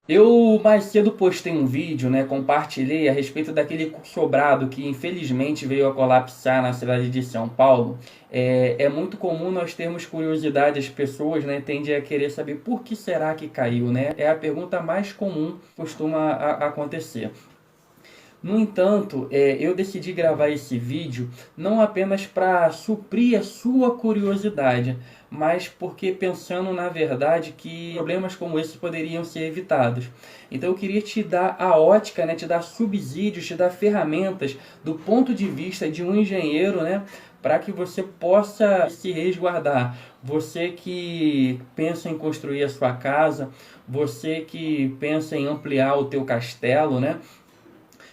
Eu mais cedo postei um vídeo, né, compartilhei a respeito daquele sobrado que infelizmente veio a colapsar na cidade de São Paulo. É muito comum nós termos curiosidade, as pessoas, né, tendem a querer saber por que será que caiu, né? É a pergunta mais comum que costuma acontecer. No entanto, eu decidi gravar esse vídeo não apenas para suprir a sua curiosidade, mas porque pensando na verdade que problemas como esse poderiam ser evitados. Então eu queria te dar a ótica, né, te dar subsídios, te dar ferramentas do ponto de vista de um engenheiro, né, para que você possa se resguardar. Você que pensa em construir a sua casa, você que pensa em ampliar o teu castelo, né?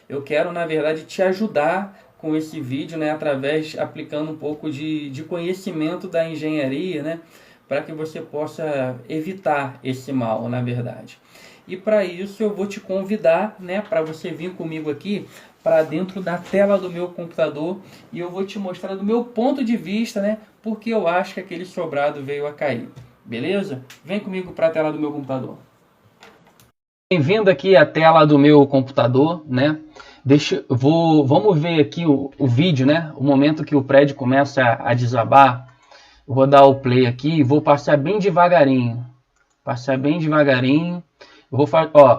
Eu quero, na verdade, te ajudar com esse vídeo, né, através, aplicando um pouco de conhecimento da engenharia, né, para que você possa evitar esse mal, na verdade. E para isso eu vou te convidar, né, para você vir comigo aqui para dentro da tela do meu computador e eu vou te mostrar do meu ponto de vista, né, porque eu acho que aquele sobrado veio a cair. Beleza? Vem comigo para a tela do meu computador. Bem-vindo aqui à tela do meu computador, né? Vamos ver aqui o vídeo, né? O momento que o prédio começa a desabar. Eu vou dar o play aqui e vou passar bem devagarinho. Passar bem devagarinho.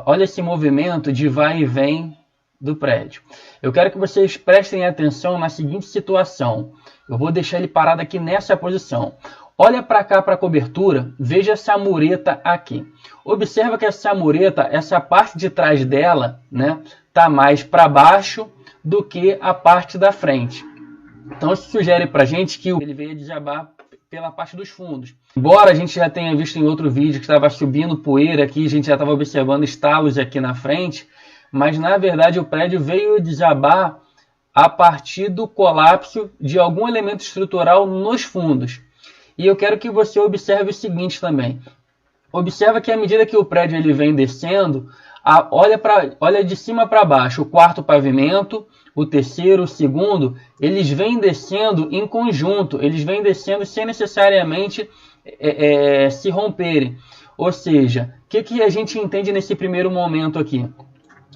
Olha esse movimento de vai e vem do prédio. Eu quero que vocês prestem atenção na seguinte situação. Eu vou deixar ele parado aqui nessa posição. Olha para cá para a cobertura, veja essa mureta aqui. Observa que essa mureta, essa parte de trás dela, né, tá mais para baixo do que a parte da frente. Então isso sugere para a gente que ele veio desabar pela parte dos fundos. Embora a gente já tenha visto em outro vídeo que estava subindo poeira aqui, a gente já estava observando estalos aqui na frente, mas na verdade o prédio veio desabar a partir do colapso de algum elemento estrutural nos fundos. E eu quero que você observe o seguinte também. Observa que à medida que o prédio ele vem descendo, olha de cima para baixo, o quarto pavimento, o terceiro, o segundo, eles vêm descendo em conjunto, eles vêm descendo sem necessariamente se romperem. Ou seja, o que a gente entende nesse primeiro momento aqui?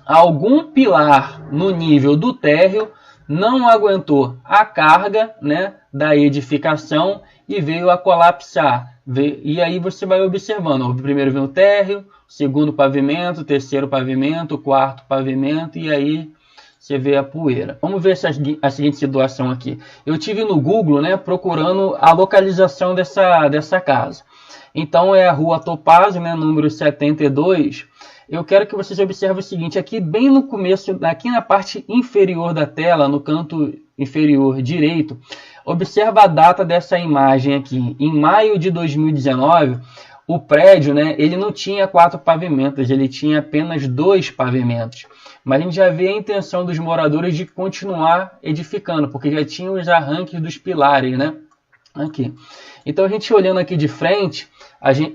Algum pilar no nível do térreo não aguentou a carga, né, da edificação e veio a colapsar. E aí você vai observando. Primeiro vem o térreo, segundo pavimento, terceiro pavimento, quarto pavimento e aí você vê a poeira. Vamos ver a seguinte situação aqui. Eu tive no Google, né, procurando a localização dessa casa. Então é a rua Topázio, né, número 72. Eu quero que vocês observem o seguinte, aqui bem no começo, aqui na parte inferior da tela, no canto inferior direito, observa a data dessa imagem aqui. Em maio de 2019, o prédio, né, ele não tinha 4 pavimentos, ele tinha apenas 2 pavimentos. Mas a gente já vê a intenção dos moradores de continuar edificando, porque já tinha os arranques dos pilares, né? Aqui. Então a gente olhando aqui de frente,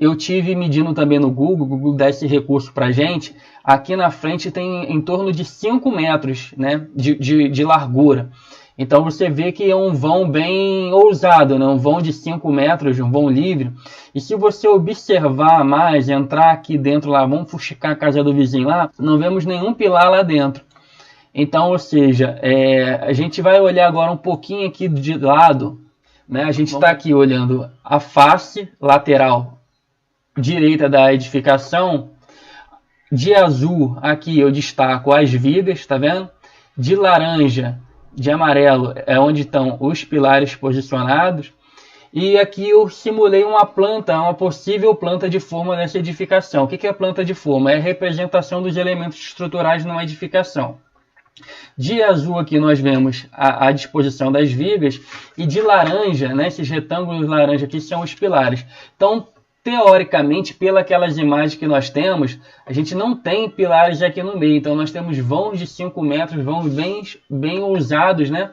eu tive medindo também no Google, o Google dá esse recurso para a gente. Aqui na frente tem em torno de 5 metros, né, de largura. Então você vê que é um vão bem ousado, né? Um vão de 5 metros, um vão livre. E se você observar mais, entrar aqui dentro lá, vamos fuxicar a casa do vizinho lá, não vemos nenhum pilar lá dentro. Então, ou seja, a gente vai olhar agora um pouquinho aqui de lado, né? A gente está aqui olhando a face lateral direita da edificação. De azul, aqui eu destaco as vigas, tá vendo? De laranja, de amarelo, é onde estão os pilares posicionados. E aqui eu simulei uma possível planta de forma nessa edificação. O que é a planta de forma? É a representação dos elementos estruturais numa edificação. De azul aqui nós vemos a disposição das vigas e de laranja, né, esses retângulos laranja aqui são os pilares. Então, teoricamente, pelas imagens que nós temos, a gente não tem pilares aqui no meio. Então, nós temos vãos de 5 metros, vãos bem ousados, né,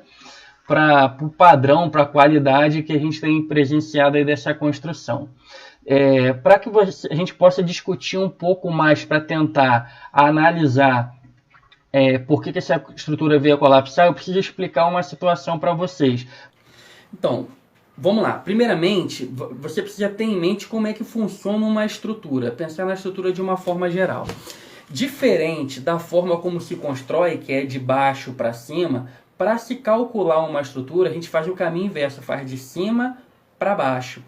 para o padrão, para a qualidade que a gente tem presenciado aí dessa construção. Para que a gente possa discutir um pouco mais, para tentar analisar por que essa estrutura veio a colapsar, eu preciso explicar uma situação para vocês. Então, vamos lá. Primeiramente, você precisa ter em mente como é que funciona uma estrutura, pensar na estrutura de uma forma geral. Diferente da forma como se constrói, que é de baixo para cima, para se calcular uma estrutura, a gente faz o caminho inverso, faz de cima para baixo.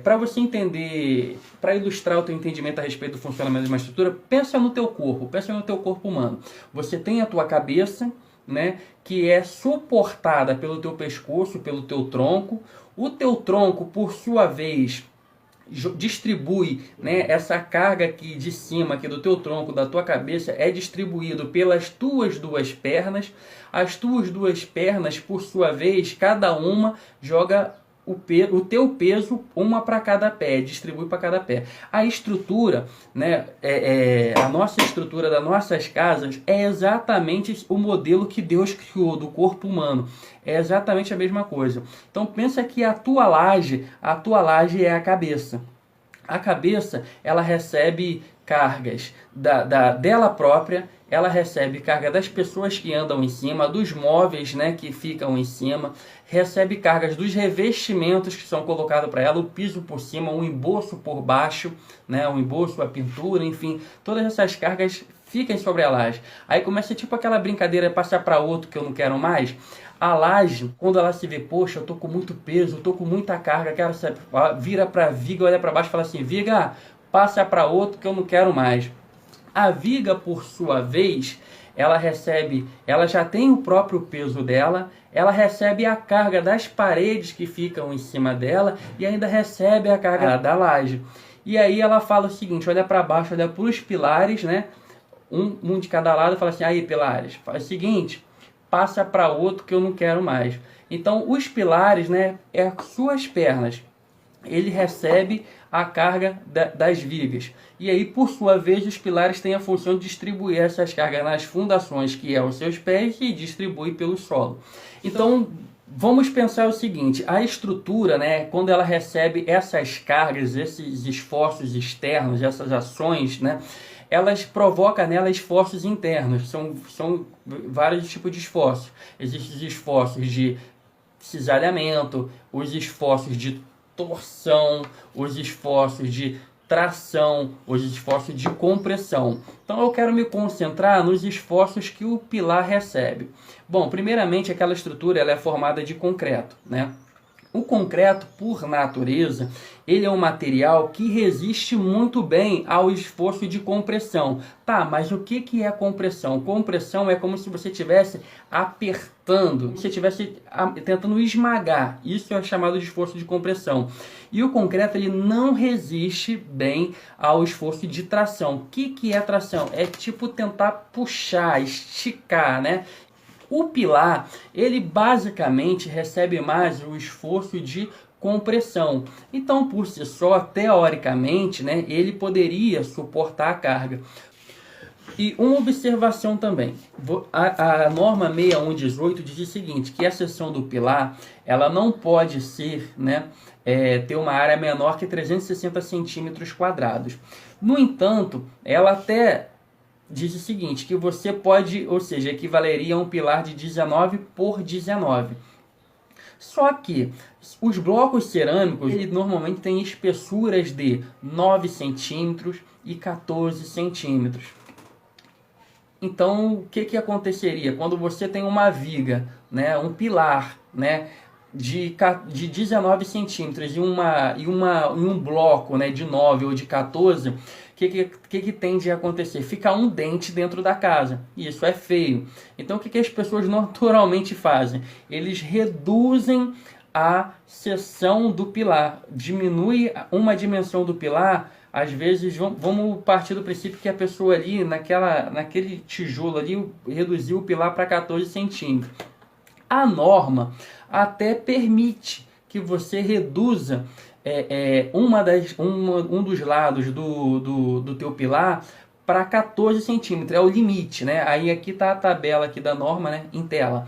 Para você entender, para ilustrar o teu entendimento a respeito do funcionamento de uma estrutura, pensa no teu corpo humano. Você tem a tua cabeça, né, que é suportada pelo teu pescoço, pelo teu tronco. O teu tronco, por sua vez, distribui, né, essa carga aqui de cima aqui do teu tronco, da tua cabeça, é distribuído pelas tuas duas pernas. As tuas duas pernas, por sua vez, cada uma joga o teu peso, uma para cada pé, distribui para cada pé. A estrutura, né, a nossa estrutura das nossas casas é exatamente o modelo que Deus criou do corpo humano. É exatamente a mesma coisa. Então pensa que a tua laje é a cabeça. A cabeça, ela recebe cargas dela própria, ela recebe carga das pessoas que andam em cima, dos móveis, né, que ficam em cima, recebe cargas dos revestimentos que são colocados para ela, o piso por cima, o emboço por baixo, né, o emboço, a pintura, enfim, todas essas cargas ficam sobre a laje. Aí começa tipo aquela brincadeira de passar para outro que eu não quero mais. A laje, quando ela se vê, poxa, eu tô com muito peso, eu tô com muita carga, quero saber, vira para a viga, olha para baixo e fala assim, viga, passa para outro que eu não quero mais. A viga, por sua vez, ela já tem o próprio peso dela, ela recebe a carga das paredes que ficam em cima dela e ainda recebe a carga da laje. E aí ela fala o seguinte, olha para baixo, olha para os pilares, né? Um de cada lado, fala assim, aí pilares, faz o seguinte, passa para outro que eu não quero mais. Então os pilares, né, é suas pernas. Ele recebe a carga das vigas. E aí, por sua vez, os pilares têm a função de distribuir essas cargas nas fundações, que é os seus pés, e distribui pelo solo. Então, vamos pensar o seguinte, a estrutura, né, quando ela recebe essas cargas, esses esforços externos, essas ações, né, elas provocam nela esforços internos. São vários tipos de esforços. Existem os esforços de cisalhamento, os esforços de torção, os esforços de tração, os esforços de compressão. Então eu quero me concentrar nos esforços que o pilar recebe. Bom, primeiramente aquela estrutura ela é formada de concreto, né? O concreto, por natureza, ele é um material que resiste muito bem ao esforço de compressão. Tá, mas o que é compressão? Compressão é como se você estivesse apertando, você estivesse tentando esmagar. Isso é chamado de esforço de compressão. E o concreto ele não resiste bem ao esforço de tração. O que é tração? É tipo tentar puxar, esticar, né? O pilar, ele basicamente recebe mais o esforço de compressão. Então, por si só, teoricamente, né, ele poderia suportar a carga. E uma observação também, a norma 6118 diz o seguinte, que a seção do pilar, ela não pode ser, né, ter uma área menor que 360 centímetros quadrados. No entanto, ela até diz o seguinte, que você pode, ou seja, equivaleria a um pilar de 19 por 19. Só que os blocos cerâmicos, ele normalmente tem espessuras de 9 centímetros e 14 centímetros. Então, o que aconteceria? Quando você tem uma viga, né, um pilar, né, de 19 centímetros e um bloco, né, de 9 ou de 14, o que tende a acontecer? Fica um dente dentro da casa. E isso é feio. Então, o que as pessoas naturalmente fazem? Eles reduzem a seção do pilar. Diminui uma dimensão do pilar. Às vezes, vamos partir do princípio que a pessoa ali, naquele tijolo ali, reduziu o pilar para 14 centímetros. A norma até permite que você reduza um dos lados do teu pilar para 14 centímetros, é o limite, né? Aí aqui está a tabela aqui da norma, né, em tela.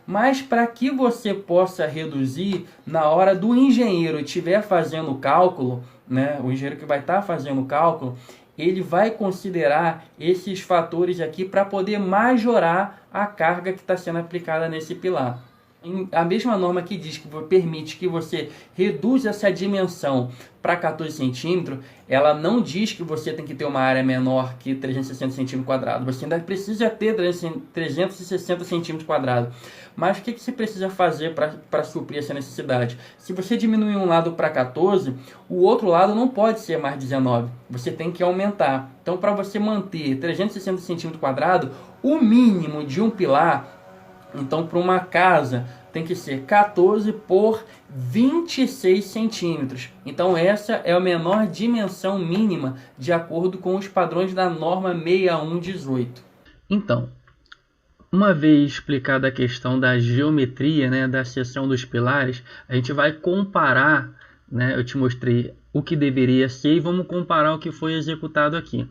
Mas para que você possa reduzir, na hora do engenheiro estiver fazendo o cálculo, né, o engenheiro que vai estar fazendo o cálculo, ele vai considerar esses fatores aqui para poder majorar a carga que está sendo aplicada nesse pilar. A mesma norma que diz que permite que você reduza essa dimensão para 14 centímetros, ela não diz que você tem que ter uma área menor que 360 centímetros quadrados. Você ainda precisa ter 360 centímetros quadrados. Mas o que você precisa fazer para suprir essa necessidade? Se você diminuir um lado para 14, o outro lado não pode ser mais 19. Você tem que aumentar. Então, para você manter 360 centímetros quadrados, o mínimo de um pilar, então, para uma casa, tem que ser 14 por 26 centímetros. Então, essa é a menor dimensão mínima de acordo com os padrões da norma 6118. Então, uma vez explicada a questão da geometria, né, da seção dos pilares, a gente vai comparar, né, eu te mostrei o que deveria ser e vamos comparar o que foi executado aqui.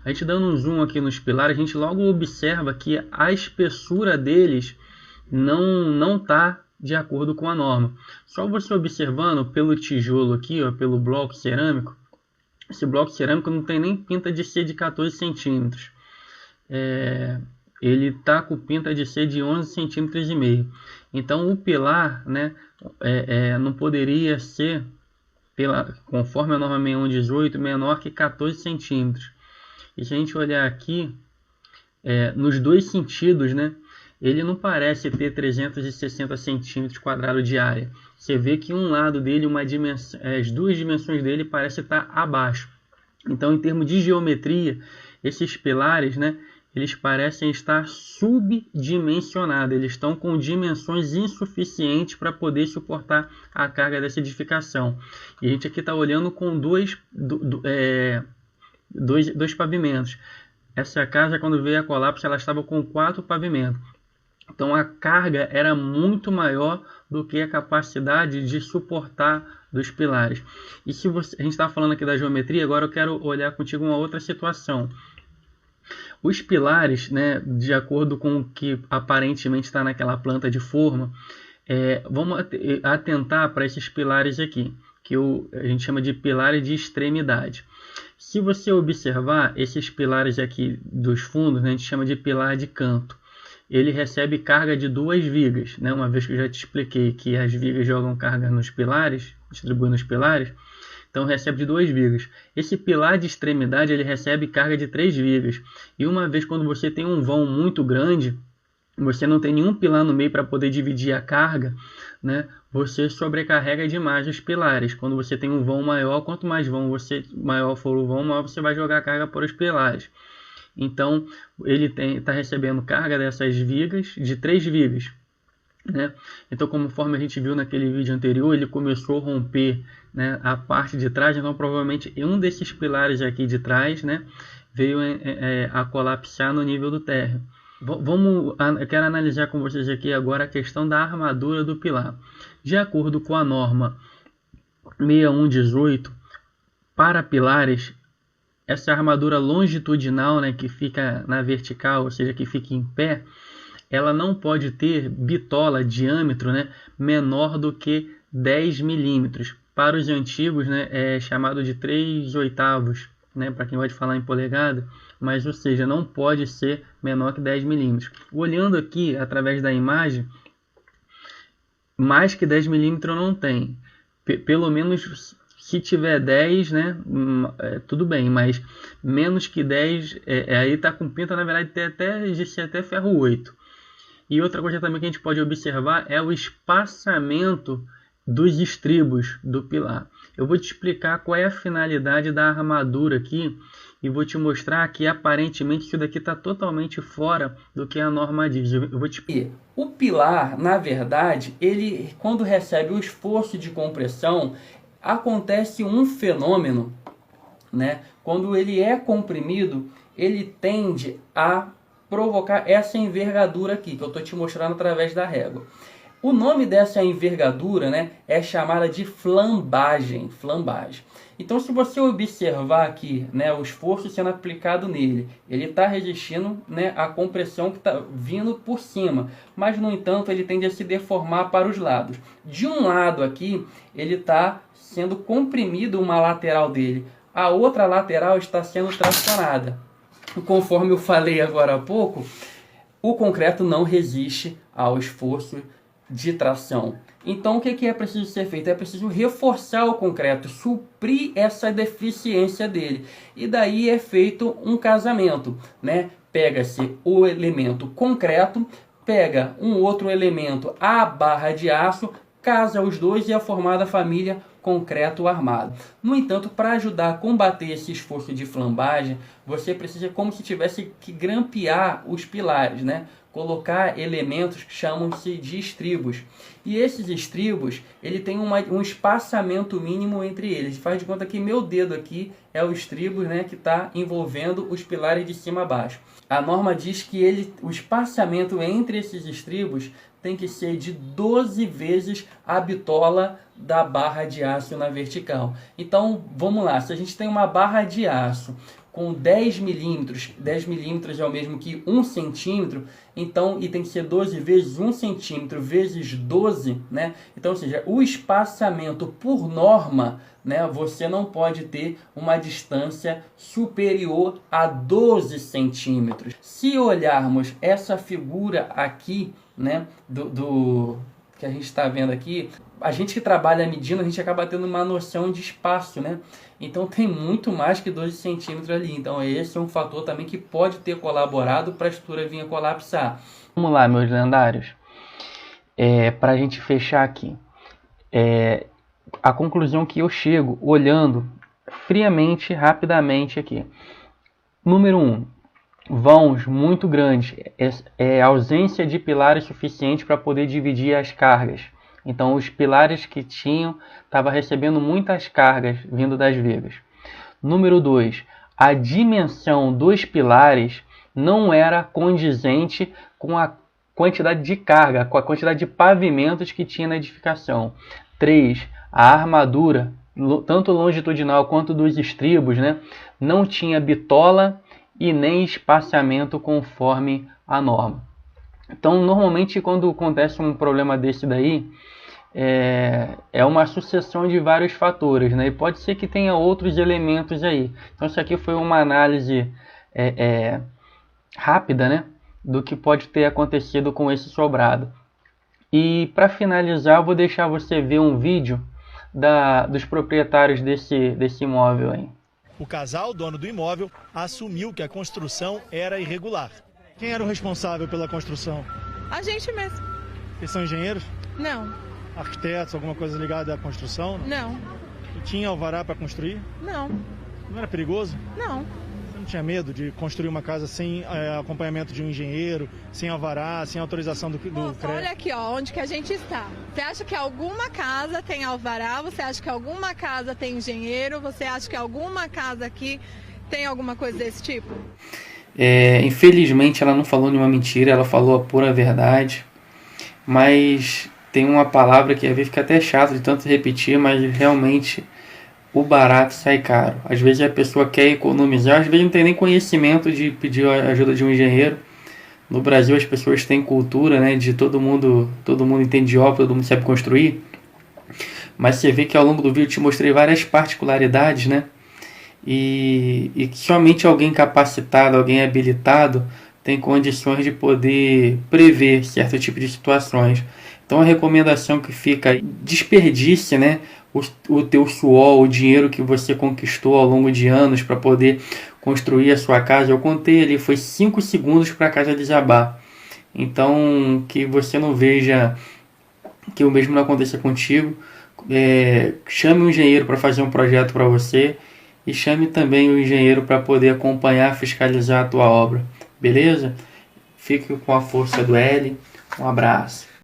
A gente dando um zoom aqui nos pilares, a gente logo observa que a espessura deles não está de acordo com a norma. Só você observando pelo tijolo aqui, ó, pelo bloco cerâmico, esse bloco cerâmico não tem nem pinta de ser de 14 centímetros. Ele está com pinta de ser de 11 centímetros e meio. Então o pilar, né, não poderia ser, conforme a norma 6118, menor que 14 centímetros. E se a gente olhar aqui, nos dois sentidos, né, ele não parece ter 360 centímetros quadrados de área. Você vê que um lado dele, as duas dimensões dele parecem estar abaixo. Então, em termos de geometria, esses pilares, né, eles parecem estar subdimensionados. Eles estão com dimensões insuficientes para poder suportar a carga dessa edificação. E a gente aqui está olhando com dois pavimentos. Essa casa, quando veio a colapso, ela estava com 4 pavimentos. Então a carga era muito maior do que a capacidade de suportar dos pilares. E se a gente está falando aqui da geometria, agora eu quero olhar contigo uma outra situação. Os pilares, né, de acordo com o que aparentemente está naquela planta de forma, vamos atentar para esses pilares aqui, que a gente chama de pilares de extremidade. Se você observar esses pilares aqui dos fundos, né, a gente chama de pilar de canto. Ele recebe carga de 2 vigas, né? Uma vez que eu já te expliquei que as vigas jogam carga nos pilares, distribuem nos pilares, então recebe de 2 vigas. Esse pilar de extremidade ele recebe carga de 3 vigas. E uma vez quando você tem um vão muito grande, você não tem nenhum pilar no meio para poder dividir a carga, né? Você sobrecarrega demais os pilares. Quando você tem um vão maior, quanto mais maior for o vão, maior você vai jogar a carga para os pilares. Então, ele está recebendo carga dessas vigas, de 3 vigas. Né? Então, conforme a gente viu naquele vídeo anterior, ele começou a romper, né, a parte de trás. Então, provavelmente, um desses pilares aqui de trás, né, veio a colapsar no nível do térreo. Eu quero analisar com vocês aqui agora a questão da armadura do pilar. De acordo com a norma 6118, para pilares, essa armadura longitudinal, né, que fica na vertical, ou seja, que fica em pé, ela não pode ter bitola, diâmetro, né, menor do que 10 milímetros. Para os antigos, né, é chamado de 3/8, né, para quem pode falar em polegada, mas, ou seja, não pode ser menor que 10 milímetros. Olhando aqui, através da imagem, mais que 10 milímetros não tem. Pelo menos... Se tiver 10, né, tudo bem, mas menos que 10, aí está com pinta, na verdade, de ser até ferro 8. E outra coisa também que a gente pode observar é o espaçamento dos estribos do pilar. Eu vou te explicar qual é a finalidade da armadura aqui e vou te mostrar que aparentemente isso daqui está totalmente fora do que a norma diz. O pilar, na verdade, ele quando recebe o esforço de compressão, acontece um fenômeno, né? Quando ele é comprimido, ele tende a provocar essa envergadura aqui, que eu estou te mostrando através da régua. O nome dessa envergadura, né, é chamada de flambagem. Então, se você observar aqui, né, o esforço sendo aplicado nele, ele está resistindo, né, à compressão que está vindo por cima. Mas, no entanto, ele tende a se deformar para os lados. De um lado aqui, ele está sendo comprimido uma lateral dele. A outra lateral está sendo tracionada. Conforme eu falei agora há pouco, o concreto não resiste ao esforço de tração. Então o que é preciso ser feito? É preciso reforçar o concreto, suprir essa deficiência dele. E daí é feito um casamento, né? Pega-se o elemento concreto, pega um outro elemento, a barra de aço, casa os dois e é formada a família concreto armado. No entanto, para ajudar a combater esse esforço de flambagem, você precisa como se tivesse que grampear os pilares, né? Colocar elementos que chamam-se de estribos. E esses estribos, ele tem um espaçamento mínimo entre eles. Faz de conta que meu dedo aqui é o estribo, né, que está envolvendo os pilares de cima a baixo. A norma diz que o espaçamento entre esses estribos tem que ser de 12 vezes a bitola da barra de aço na vertical. Então, vamos lá, se a gente tem uma barra de aço com 10 milímetros, 10 milímetros é o mesmo que 1 centímetro, então, e tem que ser 12 vezes 1 centímetro vezes 12, né? Então, ou seja, o espaçamento por norma, né, você não pode ter uma distância superior a 12 centímetros. Se olharmos essa figura aqui, né, do que a gente está vendo aqui, a gente que trabalha medindo, a gente acaba tendo uma noção de espaço, né? Então tem muito mais que 12 centímetros ali. Então esse é um fator também que pode ter colaborado para a estrutura vir a colapsar. Vamos lá, meus lendários. Para a gente fechar aqui. A conclusão que eu chego olhando friamente, rapidamente aqui. Número 1. Vãos muito grandes. Ausência de pilares suficientes para poder dividir as cargas. Então os pilares que tinham estavam recebendo muitas cargas vindo das vigas. Número 2, a dimensão dos pilares não era condizente com a quantidade de carga, com a quantidade de pavimentos que tinha na edificação. 3, a armadura, tanto longitudinal quanto dos estribos, né, não tinha bitola e nem espaçamento conforme a norma. Então, normalmente, quando acontece um problema desse daí, é uma sucessão de vários fatores, né? E pode ser que tenha outros elementos aí. Então, isso aqui foi uma análise rápida, né, do que pode ter acontecido com esse sobrado. E, para finalizar, eu vou deixar você ver um vídeo dos proprietários desse imóvel aí. O casal, dono do imóvel, assumiu que a construção era irregular. Quem era o responsável pela construção? A gente mesmo. Eles são engenheiros? Não. Arquitetos, alguma coisa ligada à construção? Não. E tinha alvará para construir? Não. Não era perigoso? Não. Você não tinha medo de construir uma casa sem acompanhamento de um engenheiro, sem alvará, sem autorização do CREA? Olha aqui, ó, onde que a gente está. Você acha que alguma casa tem alvará? Você acha que alguma casa tem engenheiro? Você acha que alguma casa aqui tem alguma coisa desse tipo? Infelizmente ela não falou nenhuma mentira, ela falou a pura verdade, mas tem uma palavra que às vezes fica até chato de tanto repetir, mas realmente o barato sai caro. Às vezes a pessoa quer economizar, às vezes não tem nem conhecimento de pedir a ajuda de um engenheiro. No Brasil as pessoas têm cultura, né, de todo mundo entende de obra, todo mundo sabe construir, mas você vê que ao longo do vídeo eu te mostrei várias particularidades, né? E somente alguém capacitado, alguém habilitado tem condições de poder prever certo tipo de situações. Então a recomendação que fica, desperdice, né, o teu suor, o dinheiro que você conquistou ao longo de anos para poder construir a sua casa. Eu contei ali, foi 5 segundos para a casa desabar. Então que você não veja que o mesmo não aconteça contigo. Chame um engenheiro para fazer um projeto para você. E chame também o engenheiro para poder acompanhar, fiscalizar a tua obra. Beleza? Fique com a força do L. Um abraço.